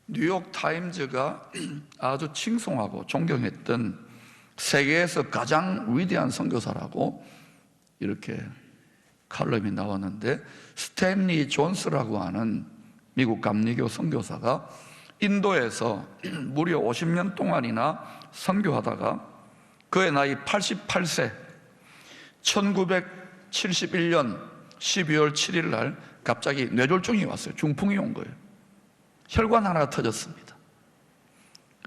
뉴욕 타임즈가 아주 칭송하고 존경했던 세계에서 가장 위대한 선교사라고 이렇게 칼럼이 나왔는데, 스탠리 존스라고 하는 미국 감리교 선교사가 인도에서 무려 50년 동안이나 선교하다가 그의 나이 88세 1971년 12월 7일 날 갑자기 뇌졸중이 왔어요. 중풍이 온 거예요. 혈관 하나가 터졌습니다.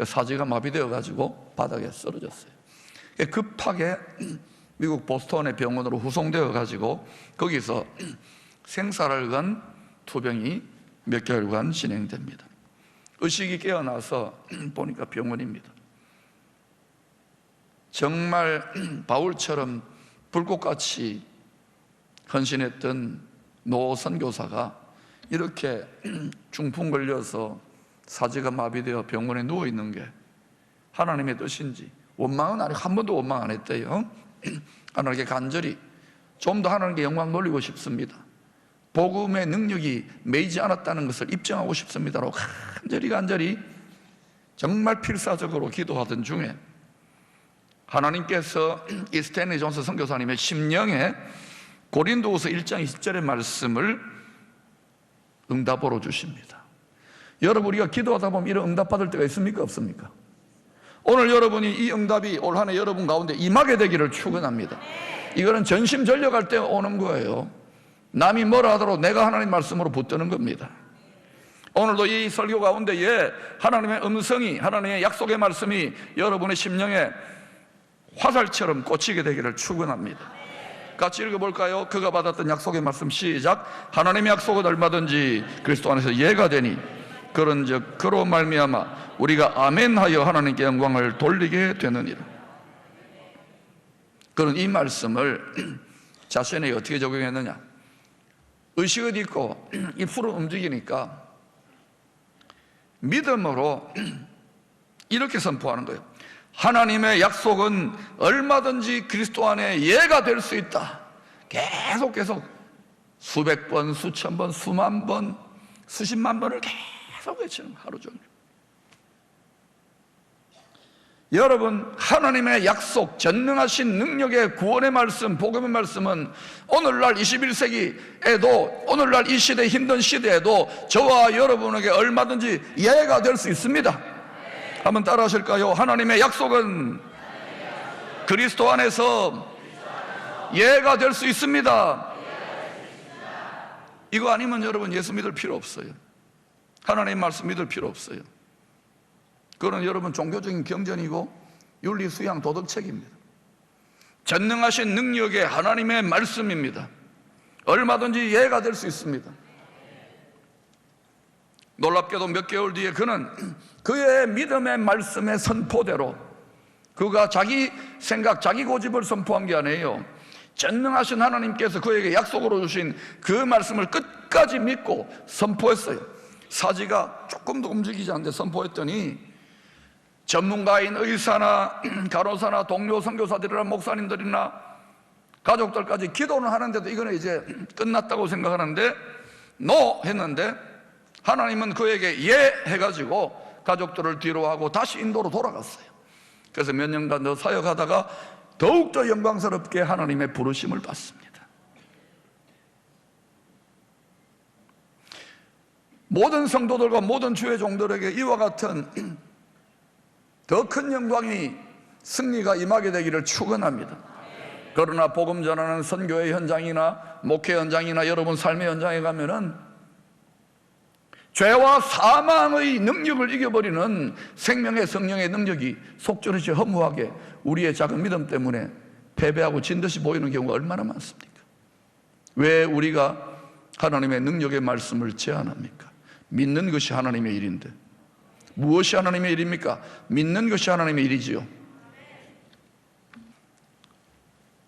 사지가 마비되어 가지고 바닥에 쓰러졌어요. 급하게 미국 보스턴의 병원으로 후송되어 가지고 거기서 생사를 투병이 몇 개월간 진행됩니다. 의식이 깨어나서 보니까 병원입니다. 정말 바울처럼 불꽃같이 헌신했던 노 선교사가 이렇게 중풍 걸려서 사지가 마비되어 병원에 누워있는 게 하나님의 뜻인지, 원망은 아직 한 번도 원망 안 했대요. 하나님께 간절히 좀 더 하나님께 영광 돌리고 싶습니다, 복음의 능력이 매이지 않았다는 것을 입증하고 싶습니다라고 간절히 정말 필사적으로 기도하던 중에 하나님께서 이 스탠리 존스 선교사님의 심령에 고린도후서 1장 20절의 말씀을 응답으로 주십니다. 여러분, 우리가 기도하다 보면 이런 응답 받을 때가 있습니까? 없습니까? 오늘 여러분이 이 응답이 올 한 해 여러분 가운데 임하게 되기를 축원합니다. 이거는 전심전력할 때 오는 거예요. 남이 뭐라 하더라도 내가 하나님 말씀으로 붙드는 겁니다. 오늘도 이 설교 가운데에 하나님의 음성이, 하나님의 약속의 말씀이 여러분의 심령에 화살처럼 꽂히게 되기를 축원합니다. 같이 읽어볼까요? 그가 받았던 약속의 말씀, 시작. 하나님의 약속은 얼마든지 그리스도 안에서 예가 되니 그런즉 그로 말미암아 우리가 아멘하여 하나님께 영광을 돌리게 되느니라. 그런 이 말씀을 자신에게 어떻게 적용했느냐? 의식은 있고 입술은 움직이니까 믿음으로 이렇게 선포하는 거예요. 하나님의 약속은 얼마든지 그리스도 안에 예가 될 수 있다. 계속 수백 번, 수천 번, 수만 번, 수십만 번을 계속 외치는 거예요, 하루 종일. 여러분, 하나님의 약속, 전능하신 능력의 구원의 말씀, 복음의 말씀은 오늘날 21세기에도, 오늘날 이 시대, 힘든 시대에도 저와 여러분에게 얼마든지 예가 될 수 있습니다. 한번 따라 하실까요? 하나님의 약속은 그리스도 안에서 예가 될 수 있습니다. 이거 아니면 여러분 예수 믿을 필요 없어요. 하나님의 말씀 믿을 필요 없어요. 그건 여러분 종교적인 경전이고 윤리 수양 도덕책입니다. 전능하신 능력의 하나님의 말씀입니다. 얼마든지 예가 될 수 있습니다. 놀랍게도 몇 개월 뒤에 그는 그의 믿음의 말씀의 선포대로, 그가 자기 생각, 자기 고집을 선포한 게 아니에요. 전능하신 하나님께서 그에게 약속으로 주신 그 말씀을 끝까지 믿고 선포했어요. 사지가 조금도 움직이지 않는데 선포했더니 전문가인 의사나 간호사나 동료 선교사들이나 목사님들이나 가족들까지 기도는 하는데도 이거는 이제 끝났다고 생각하는데 노 했는데 하나님은 그에게 예 해가지고 가족들을 뒤로하고 다시 인도로 돌아갔어요. 그래서 몇 년간 더 사역하다가 더욱더 영광스럽게 하나님의 부르심을 받습니다. 모든 성도들과 모든 주의 종들에게 이와 같은 더 큰 영광이, 승리가 임하게 되기를 축원합니다. 그러나 복음 전하는 선교의 현장이나 목회 현장이나 여러분 삶의 현장에 가면은 죄와 사망의 능력을 이겨버리는 생명의 성령의 능력이 속절없이 허무하게 우리의 작은 믿음 때문에 패배하고 진 듯이 보이는 경우가 얼마나 많습니까? 왜 우리가 하나님의 능력의 말씀을 제한합니까? 믿는 것이 하나님의 일인데. 무엇이 하나님의 일입니까? 믿는 것이 하나님의 일이지요.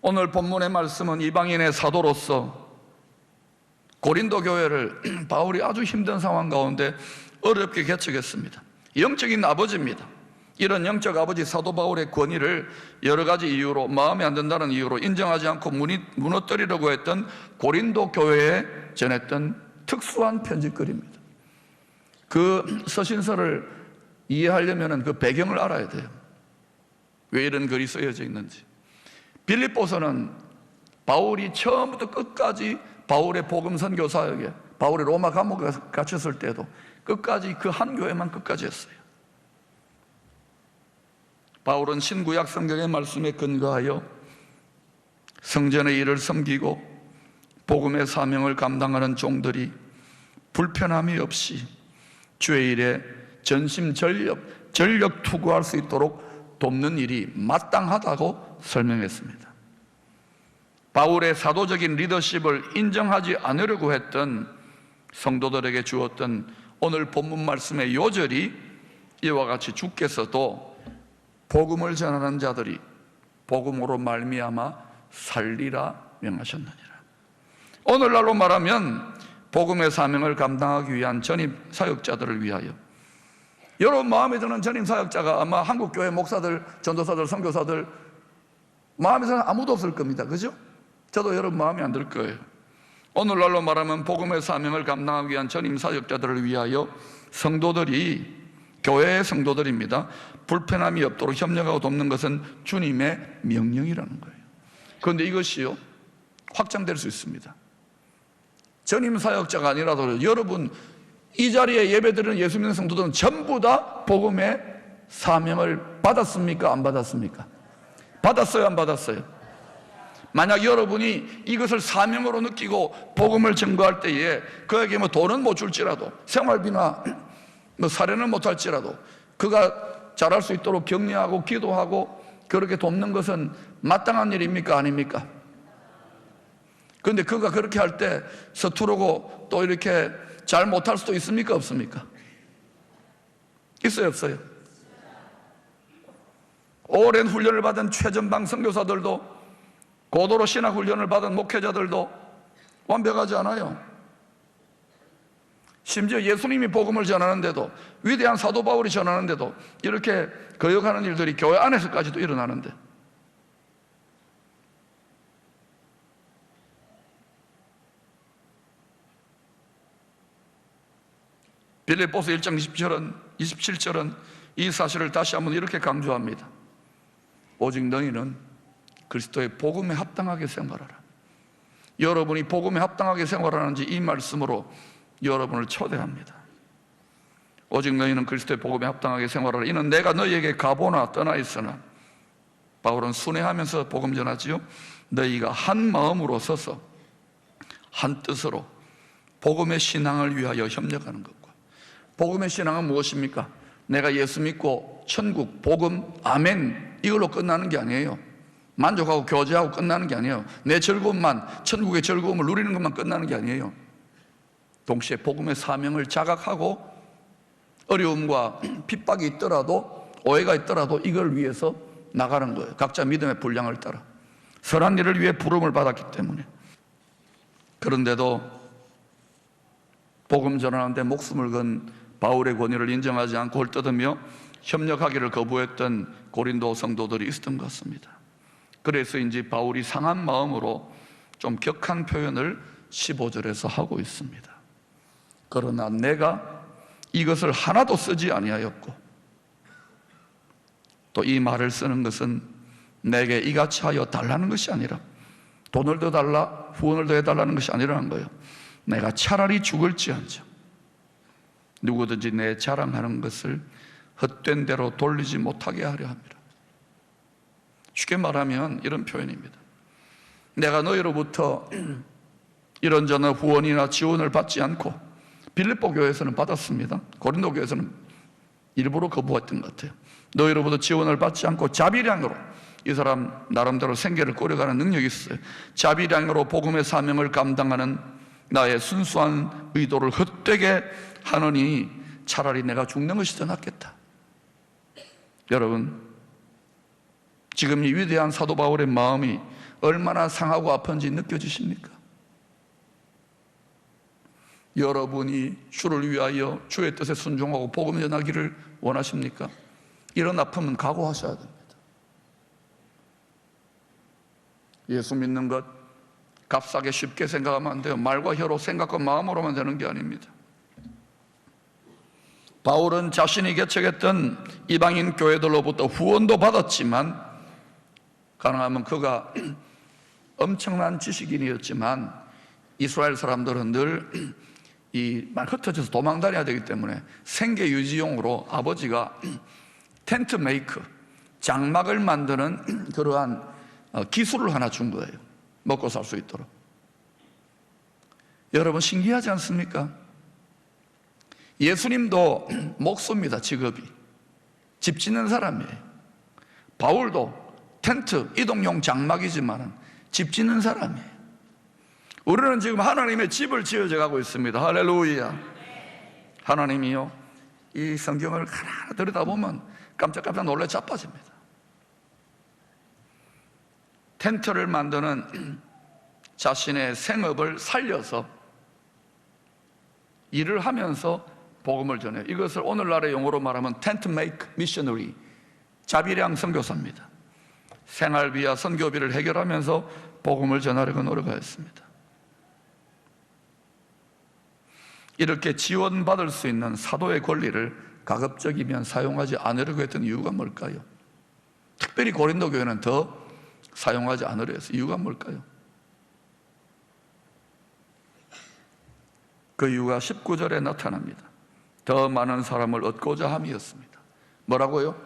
오늘 본문의 말씀은 이방인의 사도로서 고린도 교회를 바울이 아주 힘든 상황 가운데 어렵게 개척했습니다. 영적인 아버지입니다. 이런 영적 아버지 사도 바울의 권위를 여러 가지 이유로, 마음에 안 든다는 이유로 인정하지 않고 무너뜨리려고 했던 고린도 교회에 전했던 특수한 편지글입니다. 그 서신서를 이해하려면 그 배경을 알아야 돼요. 왜 이런 글이 쓰여져 있는지. 빌립보서는 바울이 처음부터 끝까지 바울의 복음 선교 사역에, 바울이 로마 감옥에 갇혔을 때도 끝까지 그 한 교회만 끝까지 했어요. 바울은 신구약 성경의 말씀에 근거하여 성전의 일을 섬기고 복음의 사명을 감당하는 종들이 불편함이 없이 주의 일에 전심 전력 투구할 수 있도록 돕는 일이 마땅하다고 설명했습니다. 바울의 사도적인 리더십을 인정하지 않으려고 했던 성도들에게 주었던 오늘 본문 말씀의 요절이 이와 같이 주께서도 복음을 전하는 자들이 복음으로 말미암아 살리라 명하셨느니라. 오늘날로 말하면 복음의 사명을 감당하기 위한 전임 사역자들을 위하여, 여러분 마음에 드는 전임 사역자가 아마 한국교회 목사들, 전도사들, 선교사들 마음에 드는 아무도 없을 겁니다. 그죠? 저도 여러분 마음에 안 들 거예요. 오늘날로 말하면 복음의 사명을 감당하기 위한 전임 사역자들을 위하여 성도들이, 교회의 성도들입니다, 불편함이 없도록 협력하고 돕는 것은 주님의 명령이라는 거예요. 그런데 이것이요, 확장될 수 있습니다. 전임 사역자가 아니라도 여러분 이 자리에 예배드리는 예수 믿는 성도들은 전부 다 복음의 사명을 받았습니까? 안 받았습니까? 받았어요? 안 받았어요? 만약 여러분이 이것을 사명으로 느끼고 복음을 증거할 때에 그에게 뭐 돈은 못 줄지라도, 생활비나 뭐 사례는 못 할지라도 그가 잘할 수 있도록 격려하고 기도하고 그렇게 돕는 것은 마땅한 일입니까? 아닙니까? 그런데 그가 그렇게 할 때 서투르고 또 이렇게 잘 못할 수도 있습니까? 없습니까? 있어요? 없어요? 오랜 훈련을 받은 최전방 선교사들도, 고도로 신학 훈련을 받은 목회자들도 완벽하지 않아요. 심지어 예수님이 복음을 전하는데도, 위대한 사도 바울이 전하는데도 이렇게 거역하는 일들이 교회 안에서까지도 일어나는데, 빌립보서 1장 27절은 이 사실을 다시 한번 이렇게 강조합니다. 오직 너희는 그리스도의 복음에 합당하게 생활하라. 여러분이 복음에 합당하게 생활하는지 이 말씀으로 여러분을 초대합니다. 오직 너희는 그리스도의 복음에 합당하게 생활하라. 이는 내가 너희에게 가보나 떠나 있으나, 바울은 순회하면서 복음 전하지요, 너희가 한 마음으로 서서 한 뜻으로 복음의 신앙을 위하여 협력하는 것과, 복음의 신앙은 무엇입니까? 내가 예수 믿고 천국, 복음, 아멘 이걸로 끝나는 게 아니에요. 만족하고 교제하고 끝나는 게 아니에요. 내 즐거움만, 천국의 즐거움을 누리는 것만 끝나는 게 아니에요. 동시에 복음의 사명을 자각하고 어려움과 핍박이 있더라도, 오해가 있더라도 이걸 위해서 나가는 거예요. 각자 믿음의 분량을 따라 선한 일을 위해 부름을 받았기 때문에. 그런데도 복음 전하는데 목숨을 건 바울의 권위를 인정하지 않고 헐뜯으며 협력하기를 거부했던 고린도 성도들이 있었던 것 같습니다. 그래서인지 바울이 상한 마음으로 좀 격한 표현을 15절에서 하고 있습니다. 그러나 내가 이것을 하나도 쓰지 아니하였고, 또 이 말을 쓰는 것은 내게 이같이 하여 달라는 것이 아니라, 돈을 더 달라, 후원을 더 해달라는 것이 아니라는 거예요. 내가 차라리 죽을지언정 누구든지 내 자랑하는 것을 헛된 대로 돌리지 못하게 하려 합니다. 쉽게 말하면 이런 표현입니다. 내가 너희로부터 이런저런 후원이나 지원을 받지 않고, 빌립보 교회에서는 받았습니다. 고린도 교회에서는 일부러 거부했던 것 같아요. 너희로부터 지원을 받지 않고 자비량으로, 이 사람 나름대로 생계를 꾸려가는 능력이 있어요. 자비량으로 복음의 사명을 감당하는 나의 순수한 의도를 헛되게 하느니 차라리 내가 죽는 것이 더 낫겠다. 여러분, 지금 이 위대한 사도 바울의 마음이 얼마나 상하고 아픈지 느껴지십니까? 여러분이 주를 위하여 주의 뜻에 순종하고 복음 전하기를 원하십니까? 이런 아픔은 각오하셔야 됩니다. 예수 믿는 것 값싸게 쉽게 생각하면 안 돼요. 말과 혀로, 생각과 마음으로만 되는 게 아닙니다. 바울은 자신이 개척했던 이방인 교회들로부터 후원도 받았지만, 가능하면 그가 엄청난 지식인이었지만 이스라엘 사람들은 늘 흩어져서 도망다녀야 되기 때문에 생계 유지용으로 아버지가 텐트 메이크, 장막을 만드는 그러한 기술을 하나 준 거예요. 먹고 살 수 있도록. 여러분, 신기하지 않습니까? 예수님도 목수입니다. 직업이 집 짓는 사람이에요. 바울도 텐트, 이동용 장막이지만 집 짓는 사람이에요. 우리는 지금 하나님의 집을 지어져 가고 있습니다. 할렐루야. 하나님이요, 이 성경을 하나하나 들여다보면 깜짝깜짝 놀라 자빠집니다. 텐트를 만드는 자신의 생업을 살려서 일을 하면서 복음을 전해요. 이것을 오늘날의 용어로 말하면 텐트 메이크 미셔너리, 자비량 선교사입니다. 생활비와 선교비를 해결하면서 복음을 전하려고 노력하였습니다. 이렇게 지원받을 수 있는 사도의 권리를 가급적이면 사용하지 않으려고 했던 이유가 뭘까요? 특별히 고린도 교회는 더 사용하지 않으려 해서 이유가 뭘까요? 그 이유가 19절에 나타납니다. 더 많은 사람을 얻고자 함이었습니다. 뭐라고요?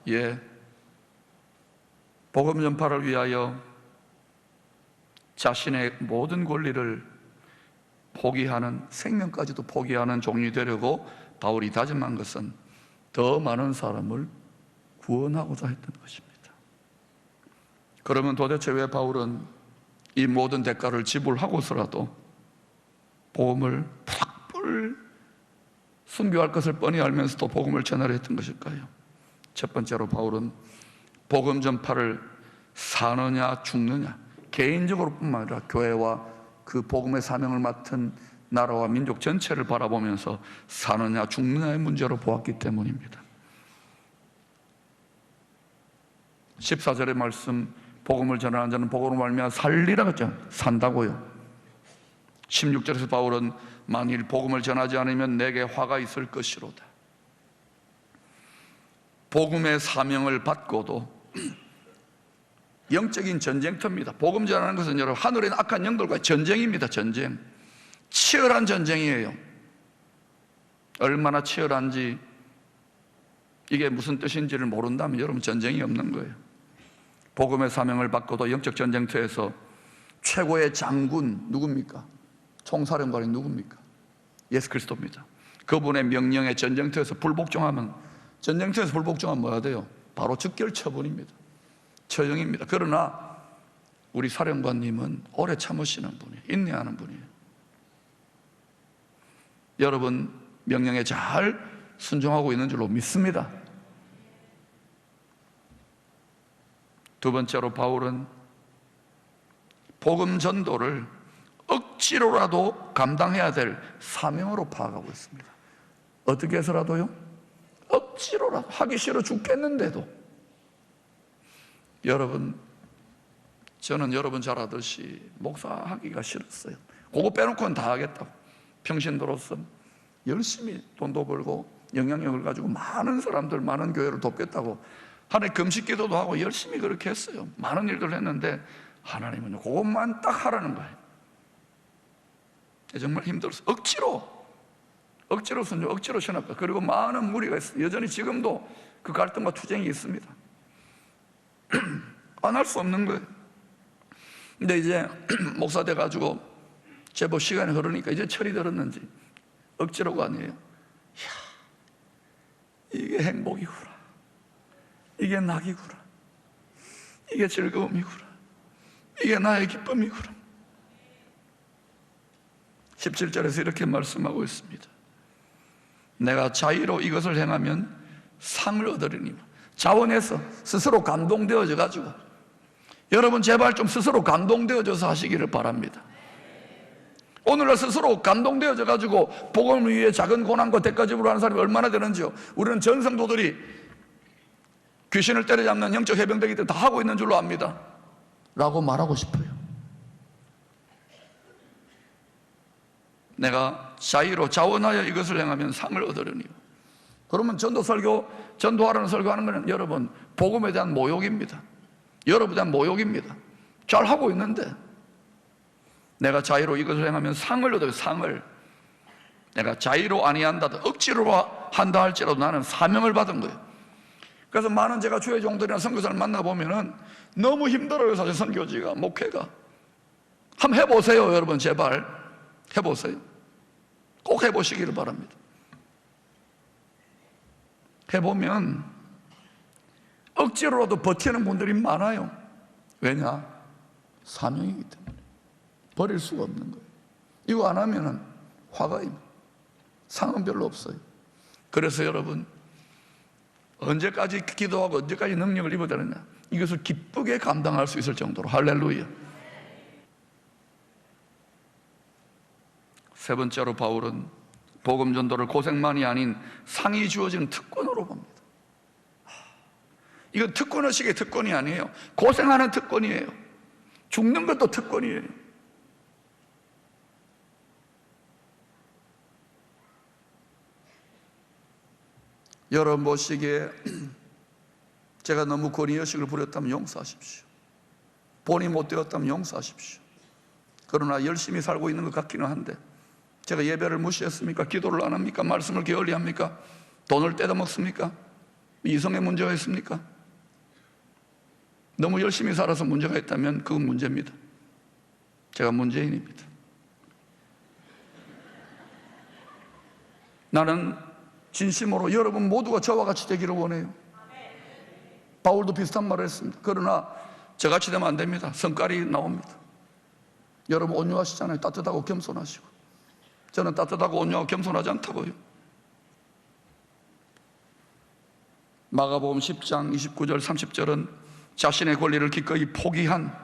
예, 복음 전파를 위하여 자신의 모든 권리를 포기하는, 생명까지도 포기하는 종이 되려고 바울이 다짐한 것은 더 많은 사람을 구원하고자 했던 것입니다. 그러면 도대체 왜 바울은 이 모든 대가를 지불하고서라도 복음을 푸닥불 순교할 것을 뻔히 알면서도 복음을 전하려 했던 것일까요? 첫 번째로 바울은 복음 전파를 사느냐 죽느냐, 개인적으로 뿐만 아니라 교회와 그 복음의 사명을 맡은 나라와 민족 전체를 바라보면서 사느냐 죽느냐의 문제로 보았기 때문입니다. 14절의 말씀, 복음을 전하는 자는 복음으로 말미암아 살리라 그랬죠. 산다고요. 16절에서 바울은 만일 복음을 전하지 않으면 내게 화가 있을 것이로다. 복음의 사명을 받고도 영적인 전쟁터입니다. 복음 전하는 것은 여러분, 하늘에 있는 악한 영들과 전쟁입니다. 전쟁. 치열한 전쟁이에요. 얼마나 치열한지, 이게 무슨 뜻인지를 모른다면 여러분 전쟁이 없는 거예요. 복음의 사명을 받고도 영적 전쟁터에서 최고의 장군 누굽니까? 총사령관이 누굽니까? 예수 그리스도입니다. 그분의 명령에 전쟁터에서 불복종하면, 전쟁터에서 불복종하면 뭐가 돼요? 바로 즉결 처분입니다. 처형입니다. 그러나 우리 사령관님은 오래 참으시는 분이에요. 인내하는 분이에요. 여러분 명령에 잘 순종하고 있는 줄로 믿습니다. 두 번째로 바울은 복음 전도를 억지로라도 감당해야 될 사명으로 파악하고 있습니다. 어떻게 해서라도요? 억지로라도, 하기 싫어 죽겠는데도. 여러분, 저는 여러분 잘 아듯이 목사하기가 싫었어요. 그거 빼놓고는 다 하겠다고. 평신도로서 열심히 돈도 벌고 영향력을 가지고 많은 사람들, 많은 교회를 돕겠다고 한 해 금식 기도도 하고 열심히 그렇게 했어요. 많은 일들을 했는데 하나님은 그것만 딱 하라는 거예요. 정말 힘들었어요. 억지로 순종, 억지로 신학과, 그리고 많은 무리가 있어요. 여전히 지금도 그 갈등과 투쟁이 있습니다. 안 할 수 없는 거예요. 근데 이제 목사 돼가지고 제법 시간이 흐르니까 이제 철이 들었는지 억지로가 아니에요. 이야, 이게 행복이구나, 이게 낙이구나, 이게 즐거움이구나, 이게 나의 기쁨이구나. 17절에서 이렇게 말씀하고 있습니다. 내가 자의로 이것을 행하면 상을 얻으리니, 자원해서 스스로 감동되어져 가지고, 여러분 제발 좀 스스로 감동되어져서 하시기를 바랍니다. 오늘날 스스로 감동되어져 가지고 복음을 위해 작은 고난과 대가 지불하는 사람이 얼마나 되는지요. 우리는 전 성도들이 귀신을 때려잡는 영적 해병대기 때 다 하고 있는 줄로 압니다 라고 말하고 싶어요. 내가 자의로 자원하여 이것을 행하면 상을 얻으려니요. 그러면 전도 설교, 전도하라는 설교하는 것은 여러분 복음에 대한 모욕입니다. 여러분에 대한 모욕입니다. 잘 하고 있는데 내가 자의로 이것을 행하면 상을 얻어요. 상을. 내가 자의로 아니한다, 억지로 한다 할지라도 나는 사명을 받은 거예요. 그래서 많은 제가 주의 종들이나 선교사를 만나보면은 너무 힘들어요. 사실 선교지가, 목회가. 한번 해보세요. 여러분 제발 해보세요. 꼭 해보시기를 바랍니다. 해보면 억지로라도 버티는 분들이 많아요. 왜냐? 사명이기 때문에 버릴 수가 없는 거예요. 이거 안 하면은 화가 입니다. 상은 별로 없어요. 그래서 여러분 언제까지 기도하고 언제까지 능력을 입어야 되느냐, 이것을 기쁘게 감당할 수 있을 정도로. 할렐루야. 세 번째로 바울은 복음 전도를 고생만이 아닌 상이 주어지는 특권으로 봅니다. 이건 특권의식의 특권이 아니에요. 고생하는 특권이에요. 죽는 것도 특권이에요. 여러분 보시기에 제가 너무 권위의식을 부렸다면 용서하십시오. 본이 못 되었다면 용서하십시오. 그러나 열심히 살고 있는 것 같기는 한데, 제가 예배를 무시했습니까? 기도를 안 합니까? 말씀을 게을리합니까? 돈을 떼다 먹습니까? 이성에 문제가 있습니까? 너무 열심히 살아서 문제가 있다면 그건 문제입니다. 제가 문재인입니다. 나는 진심으로 여러분 모두가 저와 같이 되기를 원해요. 바울도 비슷한 말을 했습니다. 그러나 저같이 되면 안 됩니다. 성깔이 나옵니다. 여러분 온유하시잖아요. 따뜻하고 겸손하시고. 저는 따뜻하고 온유하고 겸손하지 않다고요. 마가복음 10장 29절 30절은 자신의 권리를 기꺼이 포기한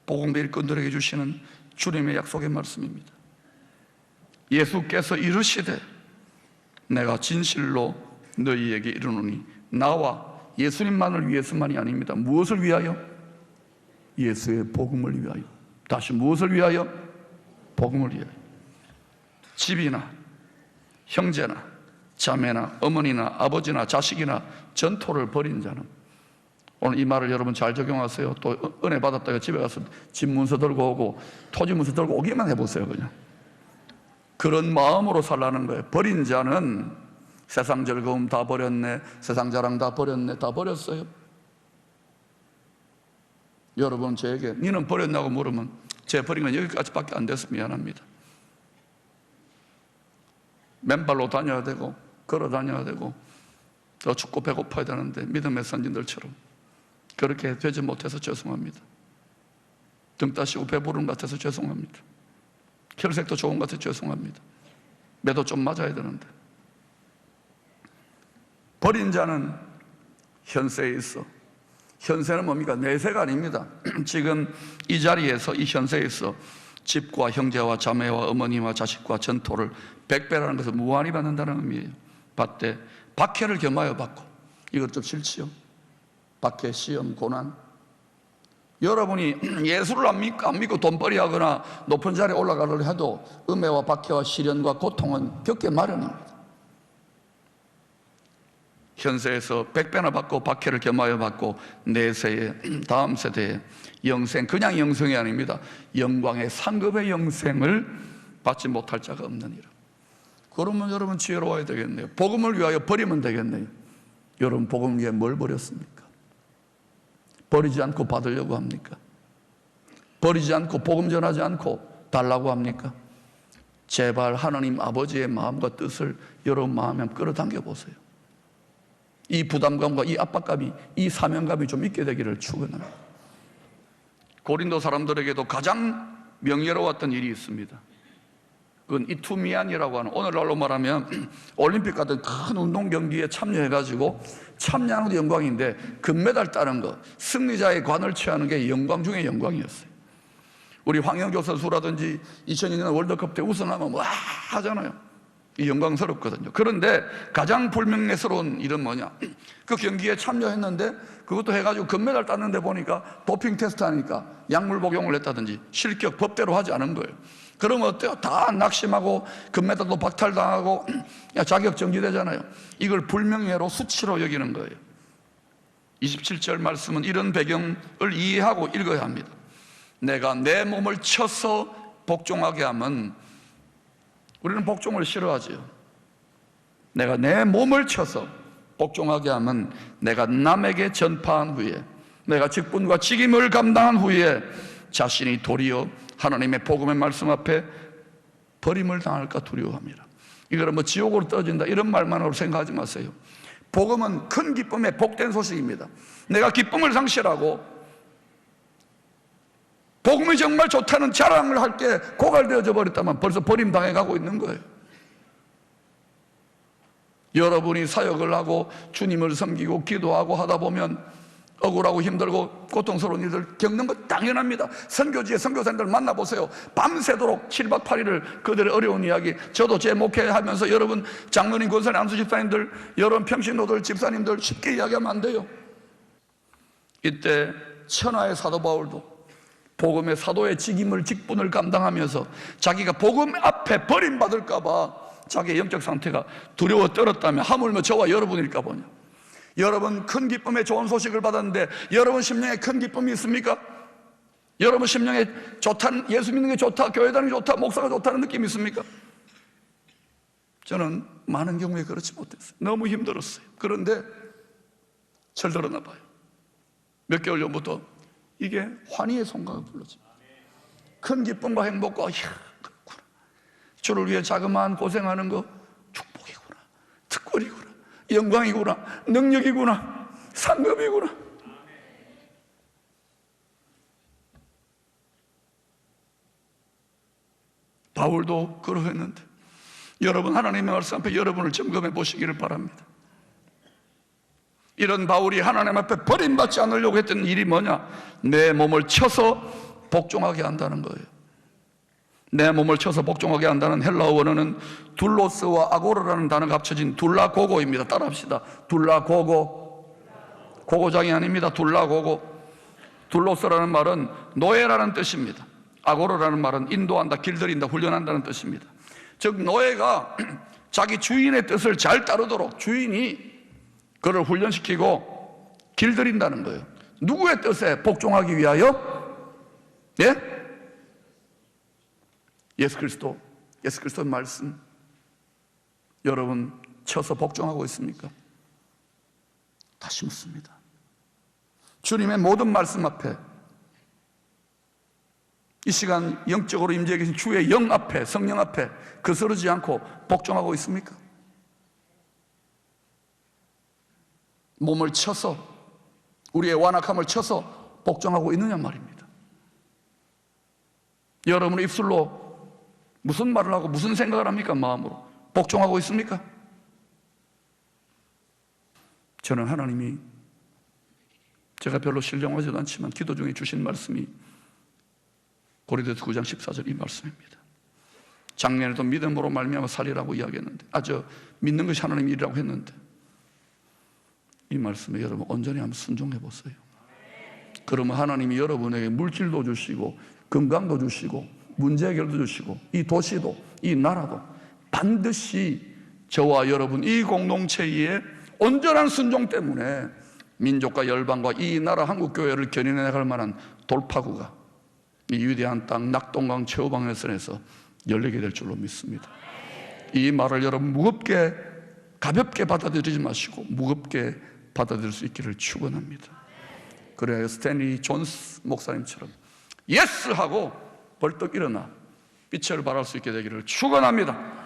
복음의 일꾼들에게 주시는 주님의 약속의 말씀입니다. 예수께서 이르시되 내가 진실로 너희에게 이르노니, 나와 예수님만을 위해서만이 아닙니다. 무엇을 위하여? 예수의 복음을 위하여. 다시 무엇을 위하여? 복음을 위하여. 집이나 형제나 자매나 어머니나 아버지나 자식이나 전토를 벌인 자는, 오늘 이 말을 여러분 잘 적용하세요. 또 은혜 받았다가 집에 가서 집 문서 들고 오고 토지 문서 들고 오기만 해보세요. 그냥 그런 마음으로 살라는 거예요. 버린 자는 세상 즐거움 다 버렸네, 세상 자랑 다 버렸네, 다 버렸어요. 여러분 저에게 니는 버렸냐고 물으면 제 버린 건 여기까지밖에 안 돼서 미안합니다. 맨발로 다녀야 되고 걸어 다녀야 되고 더 춥고 배고파야 되는데 믿음의 선진들처럼 그렇게 되지 못해서 죄송합니다. 등 따시고 배부른 것 같아서 죄송합니다. 혈색도 좋은 것 같아서 죄송합니다. 매도 좀 맞아야 되는데. 버린 자는 현세에 있어. 현세는 뭡니까? 내세가 아닙니다. 지금 이 자리에서, 이 현세에 있어 집과 형제와 자매와 어머니와 자식과 전토를 100배라는 것을 무한히 받는다는 의미예요. 받되 박해를 겸하여 받고. 이것 좀 싫지요? 박해, 시험, 고난. 여러분이 예수를 안 믿고 돈벌이 하거나 높은 자리에 올라가려 해도 음해와 박해와 시련과 고통은 겪게 마련입니다. 현세에서 100배나 받고 박해를 겸하여 받고 내세에, 다음 세대에 영생, 그냥 영생이 아닙니다. 영광의 상급의 영생을 받지 못할 자가 없느니라. 그러면 여러분 지혜로워야 되겠네요. 복음을 위하여 버리면 되겠네요. 여러분 복음 위해 뭘 버렸습니까? 버리지 않고 받으려고 합니까? 버리지 않고 복음 전하지 않고 달라고 합니까? 제발 하나님 아버지의 마음과 뜻을 여러분 마음에 끌어당겨 보세요. 이 부담감과 이 압박감이, 이 사명감이 좀 있게 되기를 축원합니다. 고린도 사람들에게도 가장 명예로웠던 일이 있습니다. 그건 이투미안이라고 하는, 오늘날로 말하면 올림픽 같은 큰 운동 경기에 참여해가지고 참여하는 것도 영광인데 금메달 따는 것, 승리자의 관을 취하는 게 영광 중에 영광이었어요. 우리 황영조 선수라든지 2002년 월드컵 때 우승하면 와 하잖아요. 영광스럽거든요. 그런데 가장 불명예스러운 일은 뭐냐? 그 경기에 참여했는데 그것도 해가지고 금메달 땄는데 보니까 도핑 테스트 하니까 약물 복용을 했다든지 실격 법대로 하지 않은 거예요. 그러면 어때요? 다 낙심하고 금메달도 박탈당하고 자격 정지되잖아요. 이걸 불명예로 수치로 여기는 거예요. 27절 말씀은 이런 배경을 이해하고 읽어야 합니다. 내가 내 몸을 쳐서 복종하게 하면, 우리는 복종을 싫어하지요. 내가 내 몸을 쳐서 복종하게 하면 내가 남에게 전파한 후에, 내가 직분과 직임을 감당한 후에 자신이 도리어 하나님의 복음의 말씀 앞에 버림을 당할까 두려워합니다. 이거는 뭐 지옥으로 떨어진다 이런 말만으로 생각하지 마세요. 복음은 큰 기쁨의 복된 소식입니다. 내가 기쁨을 상실하고 복음이 정말 좋다는 자랑을 할 때 고갈되어져 버렸다면 벌써 버림당해 가고 있는 거예요. 여러분이 사역을 하고 주님을 섬기고 기도하고 하다 보면 억울하고 힘들고 고통스러운 일들 겪는 것 당연합니다. 선교지에 선교사님들 만나보세요. 밤새도록 7박 8일을 그들의 어려운 이야기, 저도 제 목회하면서 여러분 장로님, 권사님, 안수 집사님들, 여러분 평신도들, 집사님들 쉽게 이야기하면 안 돼요. 이때 천하의 사도 바울도 복음의 사도의 직임을, 직분을 감당하면서 자기가 복음 앞에 버림받을까 봐 자기의 영적 상태가 두려워 떨었다면 하물며 저와 여러분일까 보냐. 여러분 큰 기쁨의 좋은 소식을 받았는데 여러분 심령에 큰 기쁨이 있습니까? 여러분 심령에 좋다는, 예수 믿는 게 좋다, 교회 다니는 게 좋다, 목사가 좋다는 느낌이 있습니까? 저는 많은 경우에 그렇지 못했어요. 너무 힘들었어요. 그런데 철들었나 봐요. 몇 개월 전부터 이게 환희의 송가가 불러집니다. 큰 기쁨과 행복과, 이야, 그렇구나, 주를 위해 자그마한 고생하는 거 축복이구나, 특권이구나, 영광이구나, 능력이구나, 상급이구나. 바울도 그러했는데 여러분 하나님의 말씀 앞에 여러분을 점검해 보시기를 바랍니다. 이런 바울이 하나님 앞에 버림받지 않으려고 했던 일이 뭐냐? 내 몸을 쳐서 복종하게 한다는 거예요. 내 몸을 쳐서 복종하게 한다는 헬라어 원어는 둘로스와 아고르라는 단어가 합쳐진 둘라고고입니다. 따라합시다. 둘라고고. 고고장이 아닙니다. 둘라고고. 둘로스라는 말은 노예라는 뜻입니다. 아고르라는 말은 인도한다, 길들인다, 훈련한다는 뜻입니다. 즉 노예가 자기 주인의 뜻을 잘 따르도록 주인이 그를 훈련시키고 길들인다는 거예요. 누구의 뜻에 복종하기 위하여? 예? 예수 그리스도의 말씀 여러분 쳐서 복종하고 있습니까? 다시 묻습니다. 주님의 모든 말씀 앞에, 이 시간 영적으로 임재해 계신 주의 영 앞에, 성령 앞에 거스르지 않고 복종하고 있습니까? 몸을 쳐서, 우리의 완악함을 쳐서 복종하고 있느냐 말입니다. 여러분의 입술로 무슨 말을 하고 무슨 생각을 합니까? 마음으로 복종하고 있습니까? 저는 하나님이, 제가 별로 신령하지도 않지만 기도 중에 주신 말씀이 고린도서 9장 14절 이 말씀입니다. 작년에도 믿음으로 말미암아 살리라고 이야기했는데, 믿는 것이 하나님의 일이라고 했는데, 이 말씀에 여러분 온전히 한번 순종해 보세요. 그러면 하나님이 여러분에게 물질도 주시고 건강도 주시고 문제 해결도 주시고 이 도시도 이 나라도 반드시 저와 여러분 이 공동체의 온전한 순종 때문에 민족과 열방과 이 나라 한국교회를 견인해 나갈 만한 돌파구가 이 위대한 땅 낙동강 최후방해선에서 열리게 될 줄로 믿습니다. 이 말을 여러분 무겁게, 가볍게 받아들이지 마시고 무겁게 받아들일 수 있기를 축원합니다. 그래야 스탠리 존스 목사님처럼 예스 하고 벌떡 일어나 빛을 발할 수 있게 되기를 축원합니다.